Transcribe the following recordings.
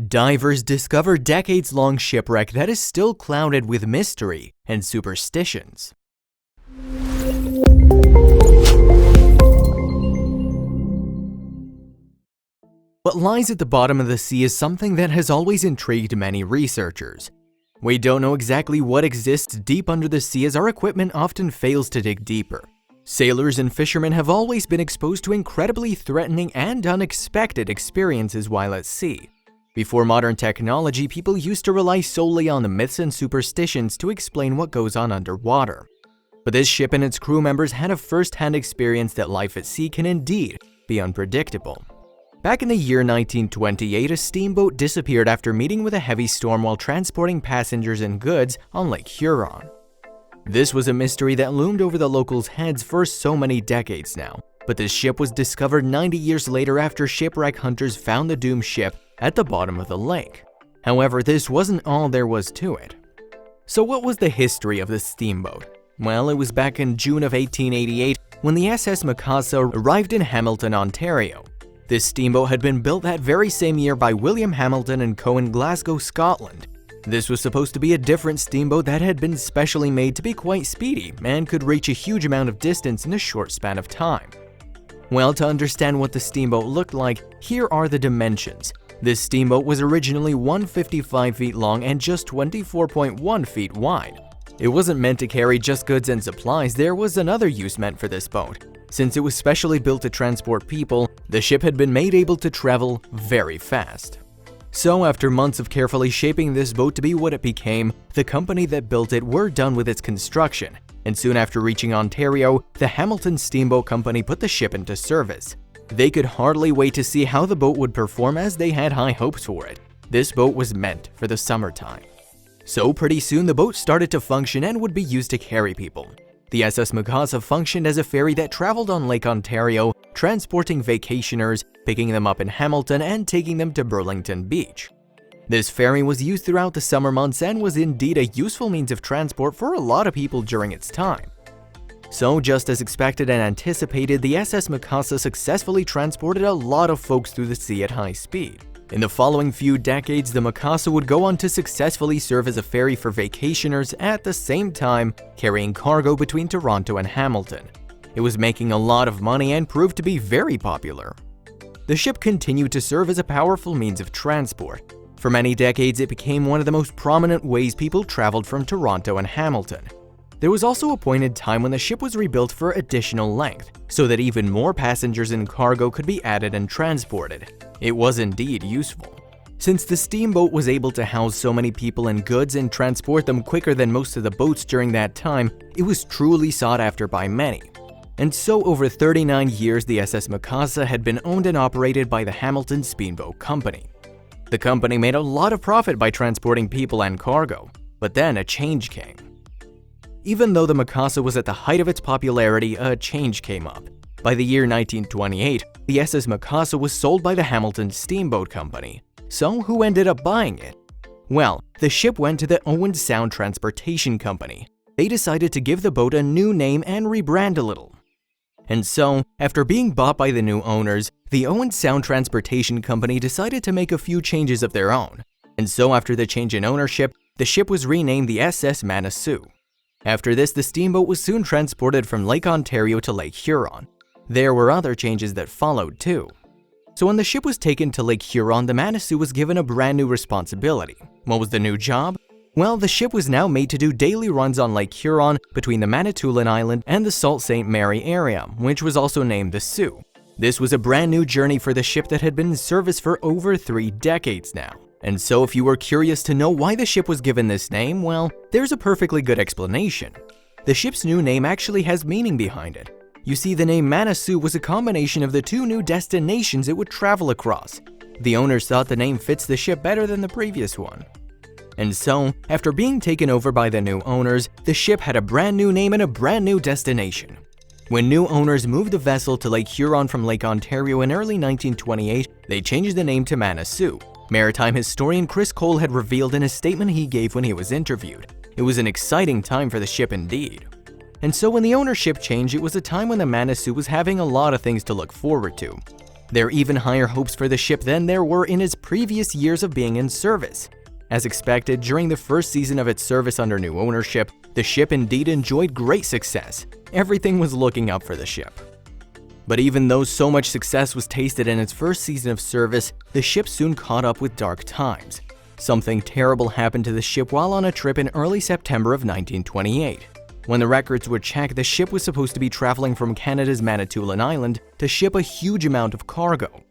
Divers discover decades-long shipwreck that is still clouded with mystery and superstitions. What lies at the bottom of the sea is something that has always intrigued many researchers. We don't know exactly what exists deep under the sea, as our equipment often fails to dig deeper. Sailors and fishermen have always been exposed to incredibly threatening and unexpected experiences while at sea. Before modern technology, people used to rely solely on the myths and superstitions to explain what goes on underwater. But this ship and its crew members had a first-hand experience that life at sea can indeed be unpredictable. Back in the year 1928, a steamboat disappeared after meeting with a heavy storm while transporting passengers and goods on Lake Huron. This was a mystery that loomed over the locals' heads for so many decades now, but this ship was discovered 90 years later after shipwreck hunters found the doomed ship at the bottom of the lake. However, this wasn't all there was to it. So what was the history of this steamboat? Well, it was back in June of 1888 when the SS Mikasa arrived in Hamilton, Ontario. This steamboat had been built that very same year by William Hamilton and Co. in Glasgow, Scotland. This was supposed to be a different steamboat that had been specially made to be quite speedy and could reach a huge amount of distance in a short span of time. Well, to understand what the steamboat looked like, here are the dimensions. This steamboat was originally 155 feet long and just 24.1 feet wide. It wasn't meant to carry just goods and supplies. There was another use meant for this boat. Since it was specially built to transport people, the ship had been made able to travel very fast. So after months of carefully shaping this boat to be what it became, the company that built it were done with its construction, and soon after reaching Ontario, the Hamilton Steamboat Company put the ship into service. They could hardly wait to see how the boat would perform, as they had high hopes for it. This boat was meant for the summertime. So pretty soon the boat started to function and would be used to carry people. The SS Mikasa functioned as a ferry that traveled on Lake Ontario, transporting vacationers, picking them up in Hamilton and taking them to Burlington Beach. This ferry was used throughout the summer months and was indeed a useful means of transport for a lot of people during its time. So just as expected and anticipated, the SS Mikasa successfully transported a lot of folks through the sea at high speed. In the following few decades, the Mikasa would go on to successfully serve as a ferry for vacationers, at the same time carrying cargo between Toronto and Hamilton. It was making a lot of money and proved to be very popular. The ship continued to serve as a powerful means of transport. For many decades, it became one of the most prominent ways people traveled from Toronto and Hamilton. There was also a point in time when the ship was rebuilt for additional length, so that even more passengers and cargo could be added and transported. It was indeed useful. Since the steamboat was able to house so many people and goods and transport them quicker than most of the boats during that time, it was truly sought after by many. And so over 39 years, the SS Mikasa had been owned and operated by the Hamilton Steamboat Company. The company made a lot of profit by transporting people and cargo, but then a change came. Even though the Mikasa was at the height of its popularity, a change came up. By the year 1928, the SS Mikasa was sold by the Hamilton Steamboat Company. So who ended up buying it? Well, the ship went to the Owen Sound Transportation Company. They decided to give the boat a new name and rebrand a little. And so, after being bought by the new owners, the Owen Sound Transportation Company decided to make a few changes of their own. And so after the change in ownership, the ship was renamed the SS Manitou. After this, the steamboat was soon transported from Lake Ontario to Lake Huron. There were other changes that followed too. So when the ship was taken to Lake Huron, the Manitou was given a brand new responsibility. What was the new job? Well, the ship was now made to do daily runs on Lake Huron between the Manitoulin Island and the Sault Ste. Marie area, which was also named the Sioux. This was a brand new journey for the ship that had been in service for over 3 decades now. And so if you were curious to know why the ship was given this name, well, there's a perfectly good explanation. The ship's new name actually has meaning behind it. You see, the name Manitou was a combination of the 2 new destinations it would travel across. The owners thought the name fits the ship better than the previous one. And so, after being taken over by the new owners, the ship had a brand new name and a brand new destination. When new owners moved the vessel to Lake Huron from Lake Ontario in early 1928, they changed the name to Manitou. Maritime historian Chris Cole had revealed in a statement he gave when he was interviewed. It was an exciting time for the ship indeed. And so when the ownership changed, it was a time when the Manitou was having a lot of things to look forward to. There are even higher hopes for the ship than there were in its previous years of being in service. As expected, during the first season of its service under new ownership, the ship indeed enjoyed great success. Everything was looking up for the ship. But even though so much success was tasted in its first season of service, the ship soon caught up with dark times. Something terrible happened to the ship while on a trip in early September of 1928. When the records were checked, the ship was supposed to be traveling from Canada's Manitoulin Island to ship a huge amount of cargo.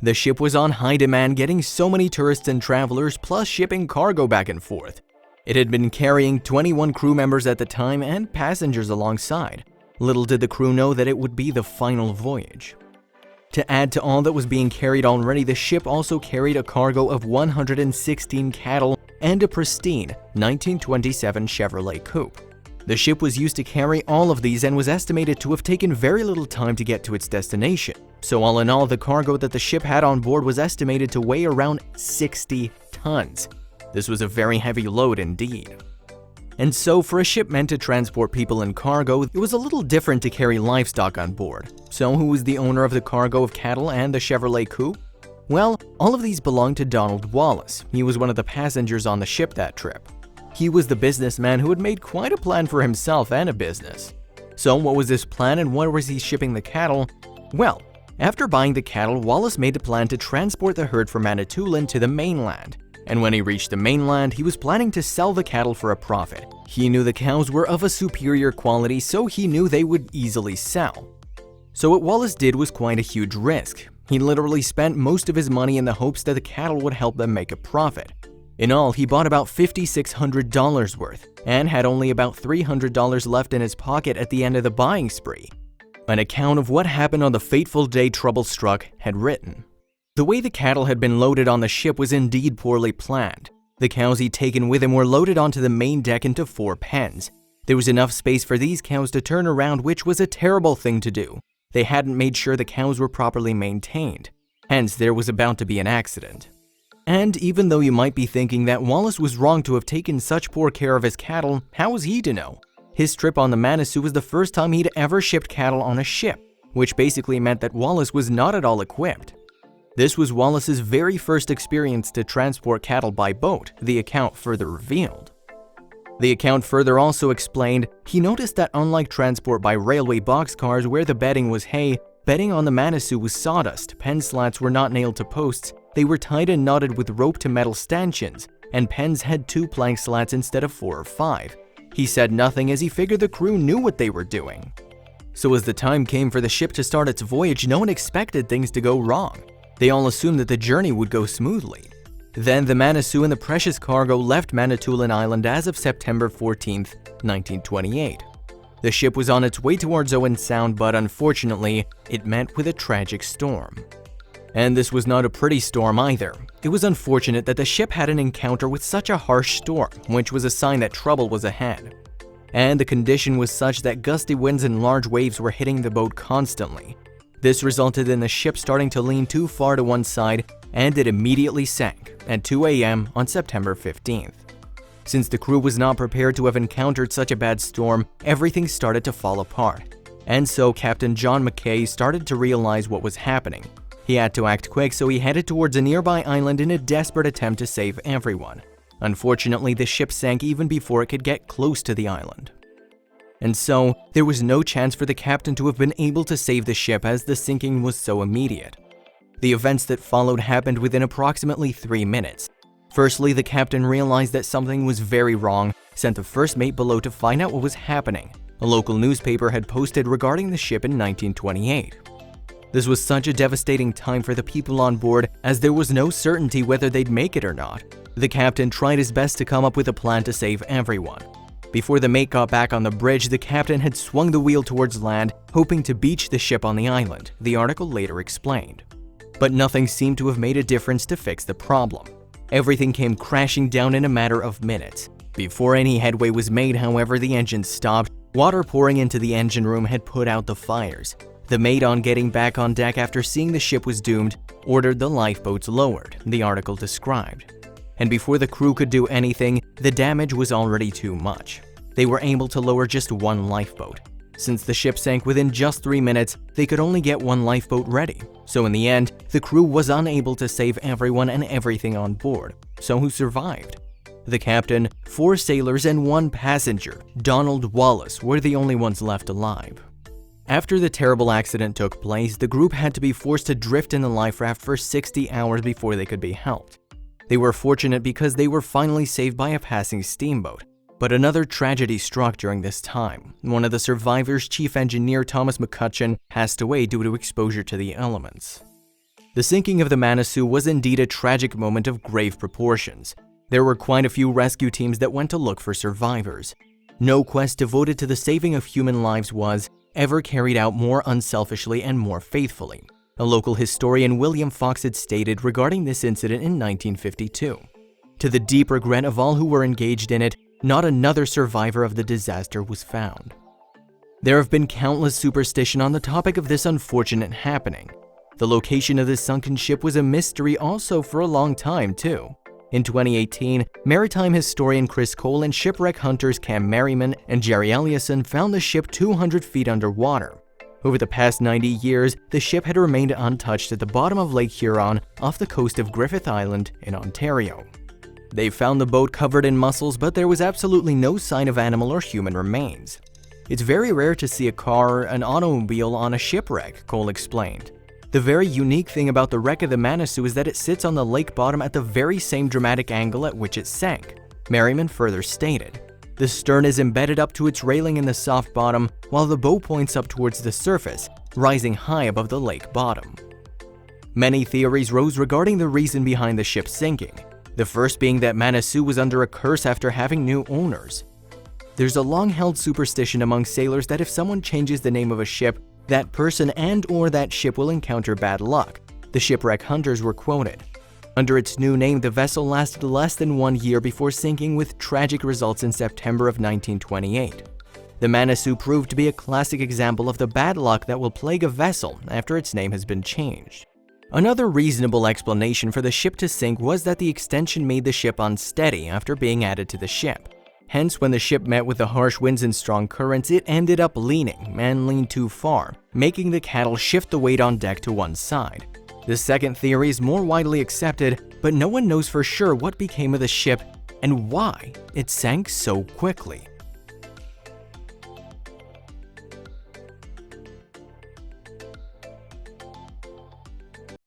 The ship was on high demand, getting so many tourists and travelers, plus shipping cargo back and forth. It had been carrying 21 crew members at the time and passengers alongside. Little did the crew know that it would be the final voyage. To add to all that was being carried already, the ship also carried a cargo of 116 cattle and a pristine 1927 Chevrolet coupe. The ship was used to carry all of these and was estimated to have taken very little time to get to its destination. So all in all, the cargo that the ship had on board was estimated to weigh around 60 tons. This was a very heavy load indeed. And so for a ship meant to transport people and cargo, it was a little different to carry livestock on board. So who was the owner of the cargo of cattle and the Chevrolet coupe? Well, all of these belonged to Donald Wallace. He was one of the passengers on the ship that trip. He was the businessman who had made quite a plan for himself and a business. So what was this plan and where was he shipping the cattle? Well, after buying the cattle, Wallace made a plan to transport the herd from Manitoulin to the mainland. And when he reached the mainland, he was planning to sell the cattle for a profit. He knew the cows were of a superior quality, so he knew they would easily sell. So what Wallace did was quite a huge risk. He literally spent most of his money in the hopes that the cattle would help them make a profit. In all, he bought about $5,600 worth and had only about $300 left in his pocket at the end of the buying spree. An account of what happened on the fateful day trouble struck had written. The way the cattle had been loaded on the ship was indeed poorly planned. The cows he'd taken with him were loaded onto the main deck into 4 pens. There was enough space for these cows to turn around, which was a terrible thing to do. They hadn't made sure the cows were properly maintained. Hence, there was about to be an accident. And even though you might be thinking that Wallace was wrong to have taken such poor care of his cattle, how was he to know? His trip on the Manitou was the first time he'd ever shipped cattle on a ship, which basically meant that Wallace was not at all equipped. This was Wallace's very first experience to transport cattle by boat, the account further revealed. The account further also explained, he noticed that unlike transport by railway boxcars where the bedding was hay, bedding on the Manitou was sawdust, pen slats were not nailed to posts, they were tied and knotted with rope to metal stanchions, and pens had 2 plank slats instead of 4 or 5. He said nothing as he figured the crew knew what they were doing. So as the time came for the ship to start its voyage, no one expected things to go wrong. They all assumed that the journey would go smoothly. Then the Manitou and the precious cargo left Manitoulin Island as of September 14, 1928. The ship was on its way towards Owen Sound, but unfortunately, it met with a tragic storm. And this was not a pretty storm either. It was unfortunate that the ship had an encounter with such a harsh storm, which was a sign that trouble was ahead. And the condition was such that gusty winds and large waves were hitting the boat constantly. This resulted in the ship starting to lean too far to one side, and it immediately sank at 2 a.m. on September 15th. Since the crew was not prepared to have encountered such a bad storm, everything started to fall apart. And so Captain John Mackay started to realize what was happening. He had to act quick, so he headed towards a nearby island in a desperate attempt to save everyone. Unfortunately, the ship sank even before it could get close to the island. And so, there was no chance for the captain to have been able to save the ship as the sinking was so immediate. The events that followed happened within approximately 3 minutes. Firstly, the captain realized that something was very wrong, sent the first mate below to find out what was happening. A local newspaper had posted regarding the ship in 1928. This was such a devastating time for the people on board, as there was no certainty whether they'd make it or not. The captain tried his best to come up with a plan to save everyone. Before the mate got back on the bridge, the captain had swung the wheel towards land, hoping to beach the ship on the island, the article later explained. But nothing seemed to have made a difference to fix the problem. Everything came crashing down in a matter of minutes. Before any headway was made, however, the engine stopped. Water pouring into the engine room had put out the fires. The mate, on getting back on deck after seeing the ship was doomed, ordered the lifeboats lowered, the article described. And before the crew could do anything, the damage was already too much. They were able to lower just 1 lifeboat. Since the ship sank within just 3 minutes, they could only get one lifeboat ready. So in the end, the crew was unable to save everyone and everything on board. So who survived? The captain, 4 sailors, and 1 passenger, Donald Wallace, were the only ones left alive. After the terrible accident took place, the group had to be forced to drift in the life raft for 60 hours before they could be helped. They were fortunate because they were finally saved by a passing steamboat. But another tragedy struck during this time. One of the survivors, Chief Engineer Thomas McCutcheon, passed away due to exposure to the elements. The sinking of the Manaslu was indeed a tragic moment of grave proportions. There were quite a few rescue teams that went to look for survivors. No quest devoted to the saving of human lives was ever carried out more unselfishly and more faithfully. A local historian, William Fox, had stated regarding this incident in 1952. To the deep regret of all who were engaged in it, not another survivor of the disaster was found. There have been countless superstitions on the topic of this unfortunate happening. The location of this sunken ship was a mystery also for a long time too. In 2018, maritime historian Chris Cole and shipwreck hunters Cam Merriman and Jerry Ellison found the ship 200 feet underwater. Over the past 90 years, the ship had remained untouched at the bottom of Lake Huron off the coast of Griffith Island in Ontario. They found the boat covered in mussels, but there was absolutely no sign of animal or human remains. It's very rare to see a car or an automobile on a shipwreck, Cole explained. The very unique thing about the wreck of the Manaslu is that it sits on the lake bottom at the very same dramatic angle at which it sank. Merriman further stated, "The stern is embedded up to its railing in the soft bottom, while the bow points up towards the surface, rising high above the lake bottom." Many theories rose regarding the reason behind the ship sinking. The first being that Manaslu was under a curse after having new owners. There's a long-held superstition among sailors that if someone changes the name of a ship, that person and/or that ship will encounter bad luck. The shipwreck hunters were quoted. Under its new name, the vessel lasted less than 1 year before sinking with tragic results in September of 1928. The Manaslu proved to be a classic example of the bad luck that will plague a vessel after its name has been changed. Another reasonable explanation for the ship to sink was that the extension made the ship unsteady after being added to the ship. Hence, when the ship met with the harsh winds and strong currents, it ended up leaning and leaned too far, making the cattle shift the weight on deck to one side. The second theory is more widely accepted, but no one knows for sure what became of the ship and why it sank so quickly.